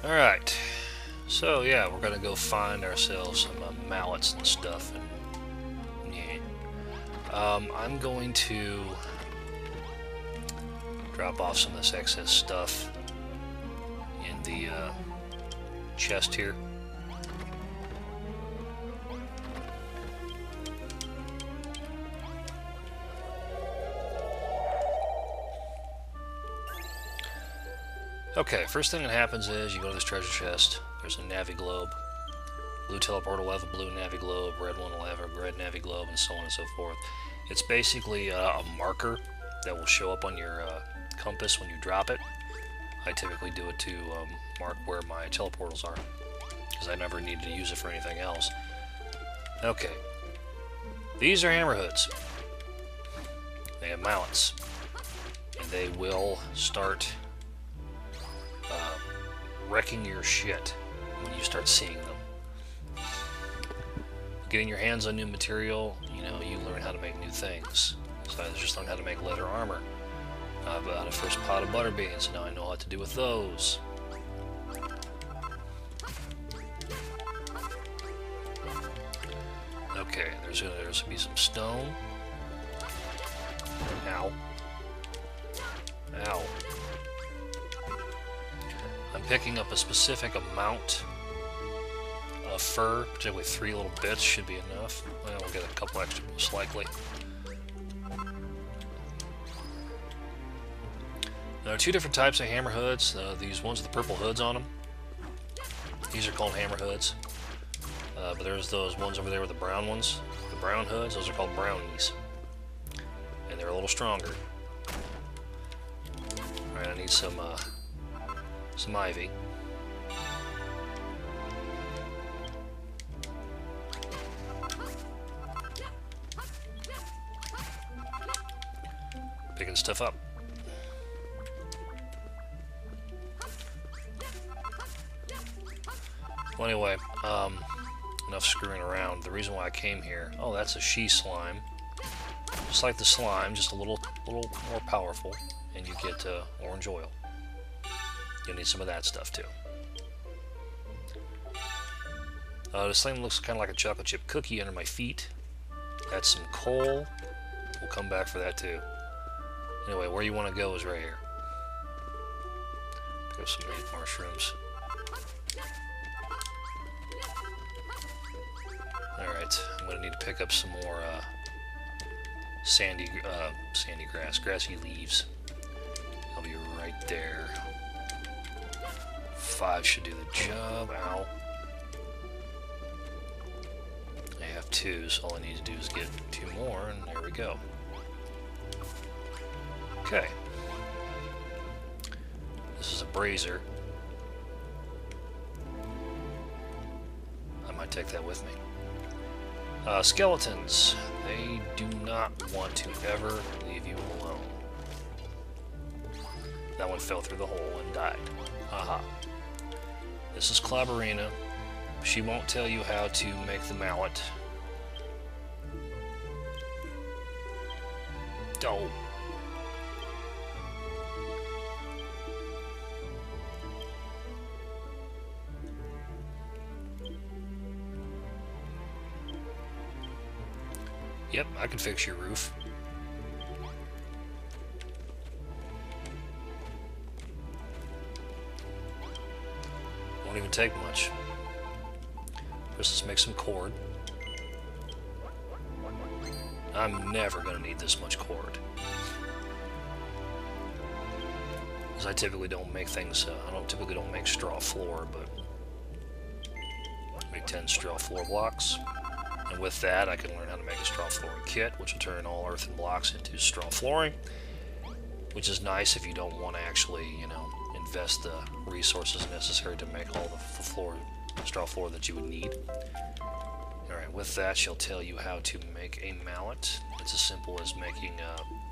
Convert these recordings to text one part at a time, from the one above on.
Alright, so yeah, we're gonna go find ourselves some mallets and stuff, and yeah. I'm going to drop off some of this excess stuff in the chest here. Okay, first thing that happens is you go to this treasure chest. There's a Navi globe. Blue teleport will have a blue Navi globe, red one will have a red Navi globe, and so on and so forth. It's basically a marker that will show up on your compass when you drop it. I typically do it to mark where my teleportals are, because I never needed to use it for anything else. Okay, these are hammer hoods. They have mallets, and they will start wrecking your shit when you start seeing them. Getting your hands on new material, you know, you learn how to make new things. So I just learned how to make leather armor. I bought a first pot of butter beans, now I know what to do with those. Okay, there's gonna be some stone. Ow. Ow. I'm picking up a specific amount of fur, particularly 3 little bits should be enough. Well, we'll get a couple extra most likely. There are 2 different types of hammer hoods. These ones with the purple hoods on them. These are called hammer hoods. But there's those ones over there with the brown ones. The brown hoods, those are called brownies. And they're a little stronger. Alright, I need some ivy. Picking stuff up. Well, anyway, enough screwing around. The reason why I came here... Oh, that's a she slime. Just like the slime, just a little more powerful, and you get orange oil. You'll need some of that stuff too. This thing looks kind of like a chocolate chip cookie under my feet. That's some coal. We'll come back for that too. Anyway, where you want to go is right here. Pick up some meat mushrooms. Alright, I'm going to need to pick up some more sandy grass, grassy leaves. I'll be right there. 5 should do the job. Ow. I have 2, so all I need to do is get 2 more, and there we go. Okay. This is a brazier. I might take that with me. Skeletons. They do not want to ever leave you alone. That one fell through the hole and died. Aha. This is Clabberina. She won't tell you how to make the mallet. Oh. Yep, I can fix your roof. Won't even take much. Let's make some cord. I'm never going to need this much cord. Because I typically don't make things, I typically don't make straw floor, but make 10 straw floor blocks. And with that, I can learn how to make a straw flooring kit, which will turn all earthen blocks into straw flooring, which is nice if you don't want to actually, you know, invest the resources necessary to make all the straw floor that you would need. Alright, with that, she'll tell you how to make a mallet. It's as simple as making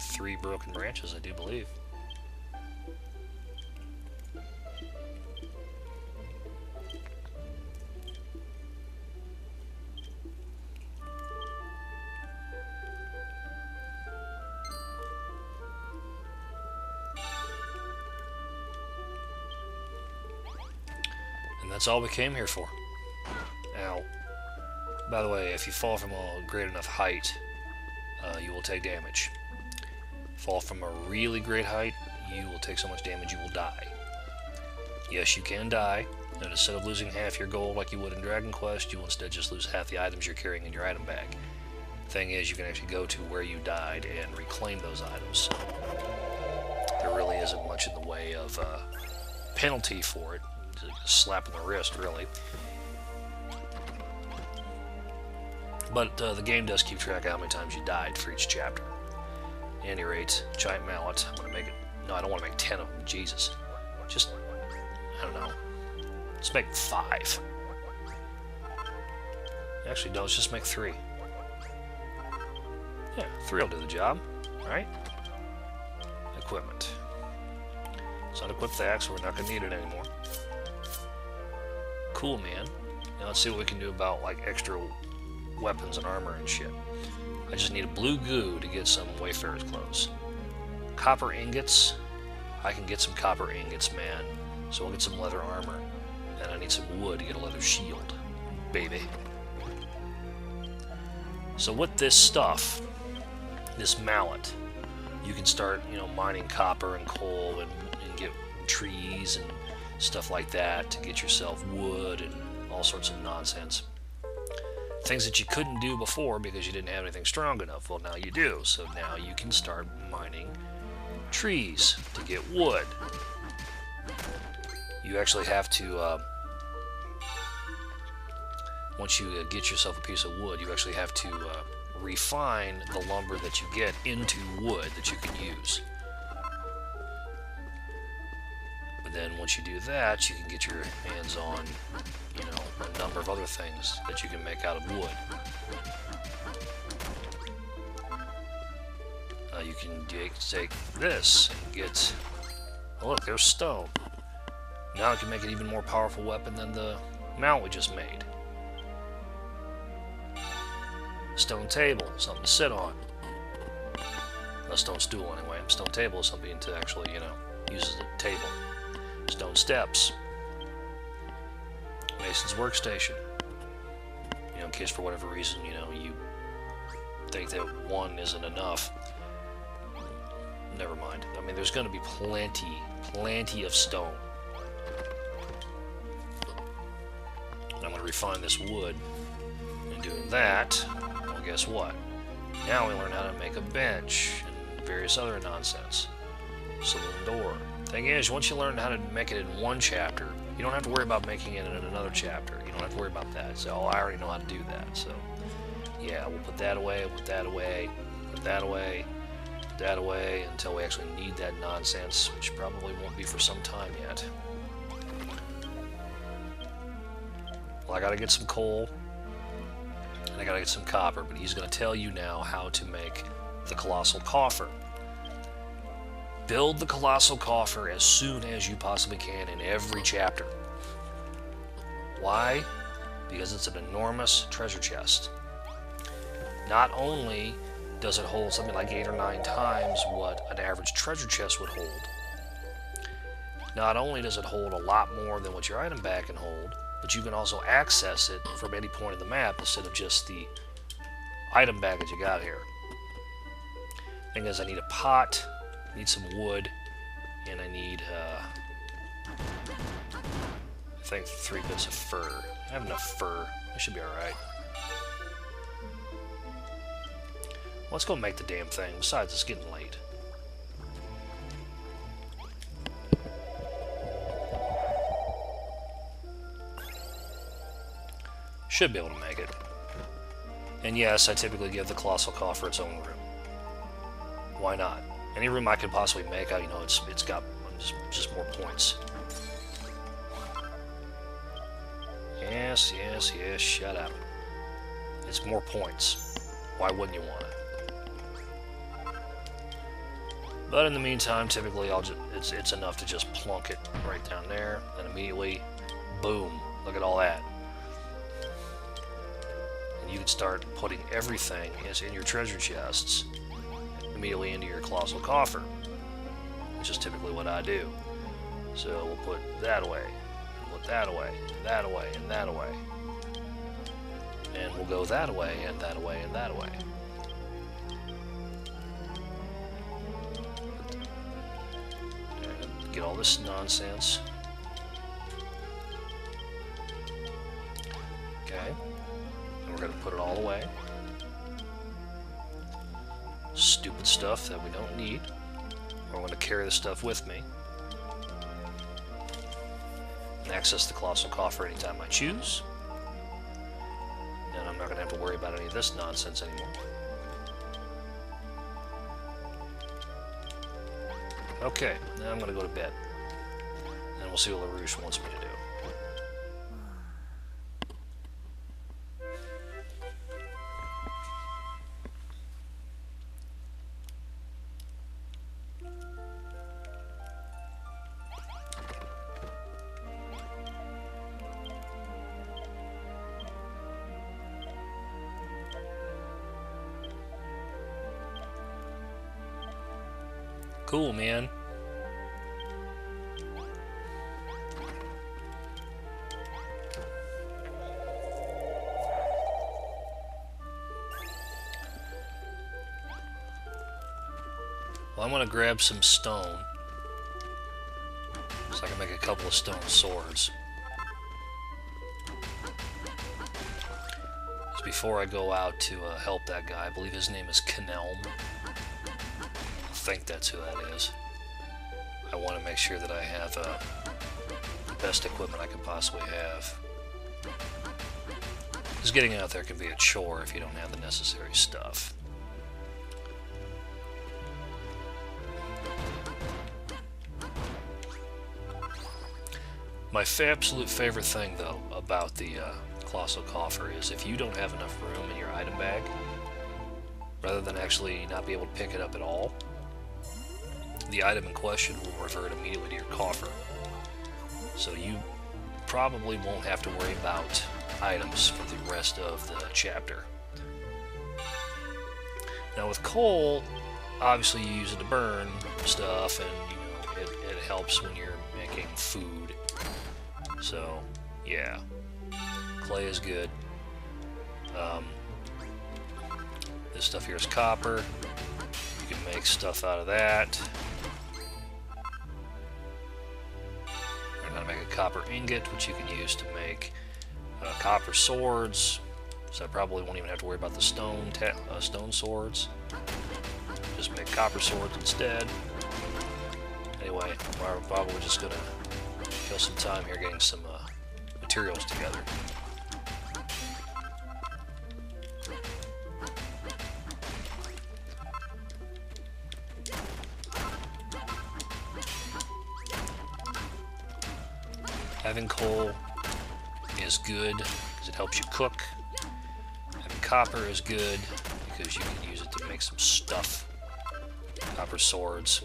3 broken branches, I do believe. That's all we came here for. Ow. By the way, if you fall from a great enough height, you will take damage. Fall from a really great height, you will take so much damage you will die. Yes, you can die, and instead of losing half your gold like you would in Dragon Quest, you will instead just lose half the items you're carrying in your item bag. Thing is, you can actually go to where you died and reclaim those items. There really isn't much in the way of penalty for it. Just a slap in the wrist, really. But the game does keep track of how many times you died for each chapter. At any rate, giant mallet. I'm gonna make it. No, I don't want to make 10 of them. Jesus. Just, I don't know. Let's make 5. Actually, no, let's just make 3. Yeah, 3 will do the job. Alright? Equipment. Let's unequip that, so we're not going to need it anymore. Cool, man. Now let's see what we can do about, like, extra weapons and armor and shit. I just need a blue goo to get some Wayfarer's clothes. Copper ingots. I can get some copper ingots, man. So we'll get some leather armor. And I need some wood to get a leather shield. Baby. So with this stuff, this mallet, you can start, you know, mining copper and coal and get trees and stuff like that to get yourself wood and all sorts of nonsense. Things that you couldn't do before because you didn't have anything strong enough. Well, now you do. So now you can start mining trees to get wood. You actually have to, once you get yourself a piece of wood, you actually have to refine the lumber that you get into wood that you can use. But then once you do that, you can get your hands on, you know, a number of other things that you can make out of wood. You can take this and get, oh look, there's stone. Now I can make an even more powerful weapon than the mount we just made. Stone table, something to sit on. A stone stool anyway. Stone table is something to actually, you know, use as a table. Stone steps. Mason's workstation. You know, in case for whatever reason, you know, you think that one isn't enough. Never mind. I mean, there's going to be plenty of stone. I'm going to refine this wood. And doing that, well, guess what? Now we learn how to make a bench and various other nonsense. Saloon door. Thing is, once you learn how to make it in one chapter, you don't have to worry about making it in another chapter. You don't have to worry about that. So, oh, I already know how to do that. So, yeah, we'll put that away, put that away, put that away, put that away, until we actually need that nonsense, which probably won't be for some time yet. Well, I gotta get some coal, and I gotta get some copper, but he's gonna tell you now how to make the Colossal Coffer. Build the Colossal Coffer as soon as you possibly can in every chapter. Why? Because it's an enormous treasure chest. Not only does it hold something like 8 or 9 times what an average treasure chest would hold, not only does it hold a lot more than what your item bag can hold, but you can also access it from any point in the map instead of just the item bag that you got here. Thing is, I need a pot, I need some wood, and I need, I think 3 bits of fur. I have enough fur. I should be alright. Let's go make the damn thing. Besides, it's getting late. Should be able to make it. And yes, I typically give the Colossal Coffer its own room. Why not? Any room I could possibly make, you know, it's got just more points. Yes, yes, yes, shut up. It's more points. Why wouldn't you want it? But in the meantime, typically it's enough to just plunk it right down there, and immediately, boom, look at all that. And you can start putting everything in your treasure chests immediately into your Colossal Coffer, which is typically what I do. So we'll put that away. We'll that away, that away, and that away. And we'll go that away, and that away, and that away. And get all this nonsense. Okay. And we're going to put it all away. Stupid stuff that we don't need. I'm going to carry the stuff with me. And access the Colossal Coffer anytime I choose. And I'm not going to have to worry about any of this nonsense anymore. Okay, now I'm going to go to bed. And we'll see what LaRouche wants me to do. Cool, man. Well, I'm going to grab some stone so I can make a couple of stone swords. Just before I go out to help that guy, I believe his name is Cantlin. I think that's who that is. I want to make sure that I have the best equipment I can possibly have. Because getting out there can be a chore if you don't have the necessary stuff. My absolute favorite thing, though, about the Colossal Coffer is if you don't have enough room in your item bag, rather than actually not be able to pick it up at all, the item in question will revert immediately to your coffer. So you probably won't have to worry about items for the rest of the chapter. Now with coal, obviously you use it to burn stuff, and it helps when you're making food. So yeah, clay is good. This stuff here is copper. You can make stuff out of that. Learn how to make a copper ingot, which you can use to make copper swords. So I probably won't even have to worry about the stone swords. Just make copper swords instead. Anyway, we're probably just gonna kill some time here getting some materials together. Having coal is good because it helps you cook. Having copper is good because you can use it to make some stuff. Copper swords.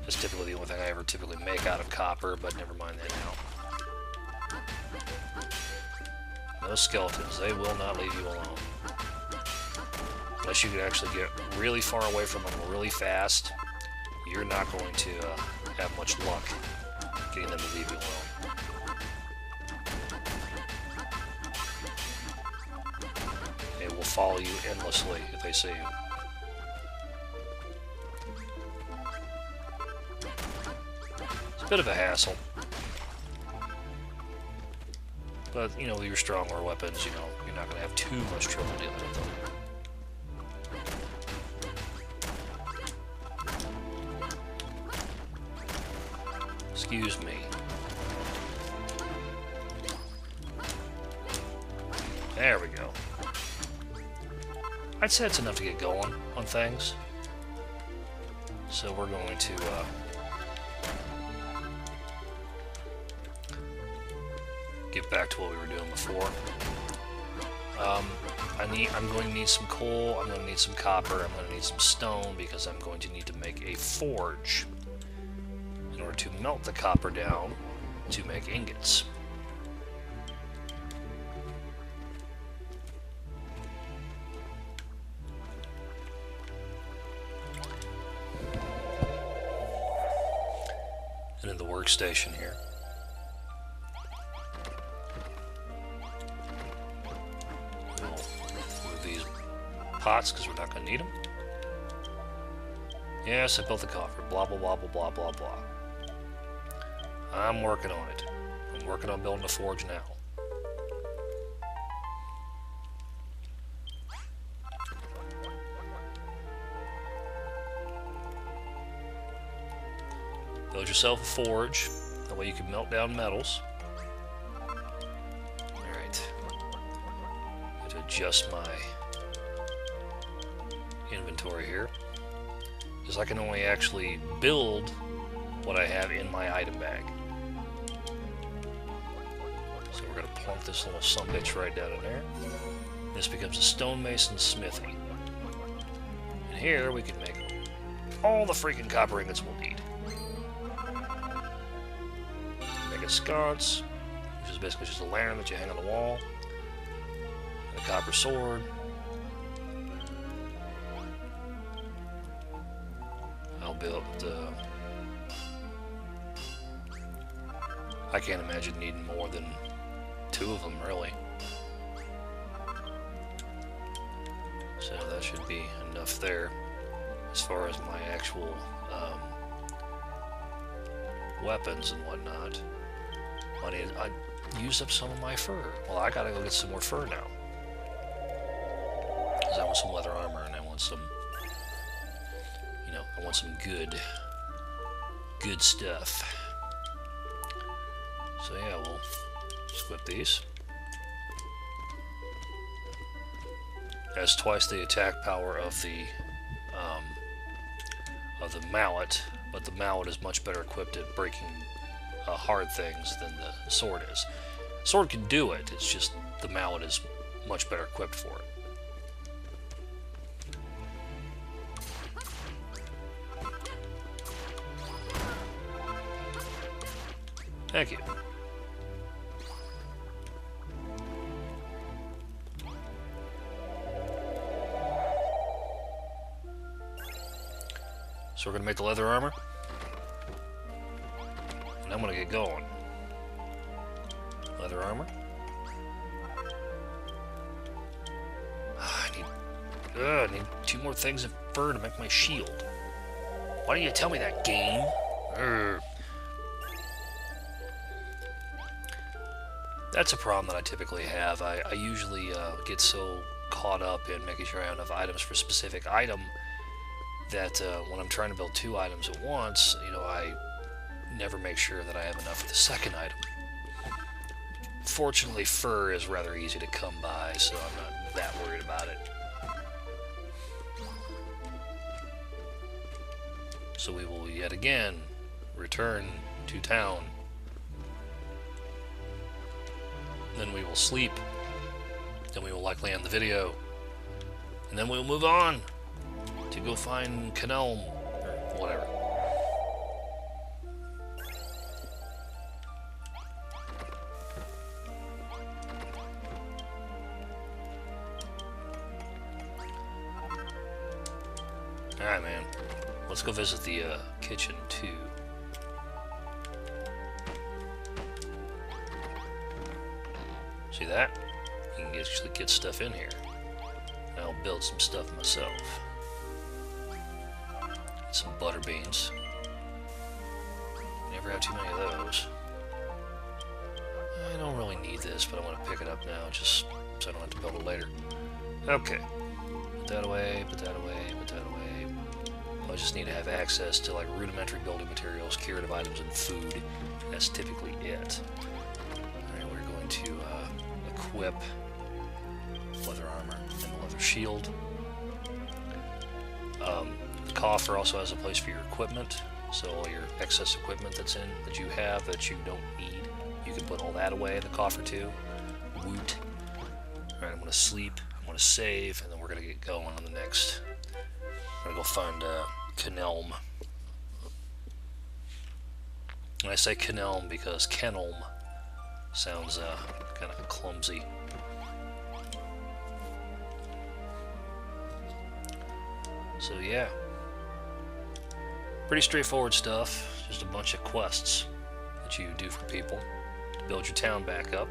That's typically the only thing I ever typically make out of copper, but never mind that now. Those skeletons, they will not leave you alone. Unless you can actually get really far away from them really fast, you're not going to have much luck getting them to leave you alone. They will follow you endlessly if they see you. It's a bit of a hassle. But, you know, with your stronger weapons, you know, you're not going to have too much trouble dealing with them. Excuse me. There we go. I'd say it's enough to get going on things. So we're going to get back to what we were doing before. I'm going to need some coal, I'm going to need some copper, I'm going to need some stone because I'm going to need to make a forge in order to melt the copper down to make ingots. And in the workstation here, pots because we're not going to need them. Yes, I built the coffer. Blah, blah, blah, blah, blah, blah, blah. I'm working on it. I'm working on building a forge now. Build yourself a forge. That way you can melt down metals. Alright. I have to adjust my inventory here. Because I can only actually build what I have in my item bag. So we're going to plunk this little sumbitch right down in there. This becomes a stonemason smithy. And here we can make all the freaking copper ingots we'll need. Make a sconce, which is basically just a lantern that you hang on the wall. And a copper sword. I'll build, I can't imagine needing more than 2 of them, really. So that should be enough there. As far as my actual weapons and whatnot, I used up some of my fur. Well, I gotta go get some more fur now. Because I want some leather armor and I want some, you know, I want some good stuff. So yeah, we'll equip these. Has twice the attack power of the mallet, but the mallet is much better equipped at breaking hard things than the sword is. Sword can do it, it's just the mallet is much better equipped for it. Thank you. So we're going to make the leather armor. And I'm going to get going. Leather armor. I need 2 more things of fur to make my shield. Why didn't you tell me that, game? That's a problem that I typically have. I usually get so caught up in making sure I have enough items for a specific item that when I'm trying to build 2 items at once, you know, I never make sure that I have enough for the second item. Fortunately, fur is rather easy to come by, so I'm not that worried about it. So we will yet again return to town. Then we will sleep. Then we will likely end the video. And then we'll move on to go find Cantlin, or whatever. Alright, man. Let's go visit the kitchen, too. See that? You can actually get stuff in here. I'll build some stuff myself. Some butter beans. Never have too many of those. I don't really need this, but I want to pick it up now just so I don't have to build it later. Okay. Put that away, put that away, put that away. I just need to have access to like rudimentary building materials, curative items, and food. That's typically it. Alright, we're going to equip leather armor and the leather shield. The coffer also has a place for your equipment, so all your excess equipment that you have that you don't need, you can put all that away in the coffer too. Woot. Alright, I'm going to sleep, I'm going to save, and then we're going to get going on the next. I'm going to go find Cantlin. And I say Cantlin because Cantlin sounds kind of clumsy. So yeah, pretty straightforward stuff, just a bunch of quests that you do for people to build your town back up.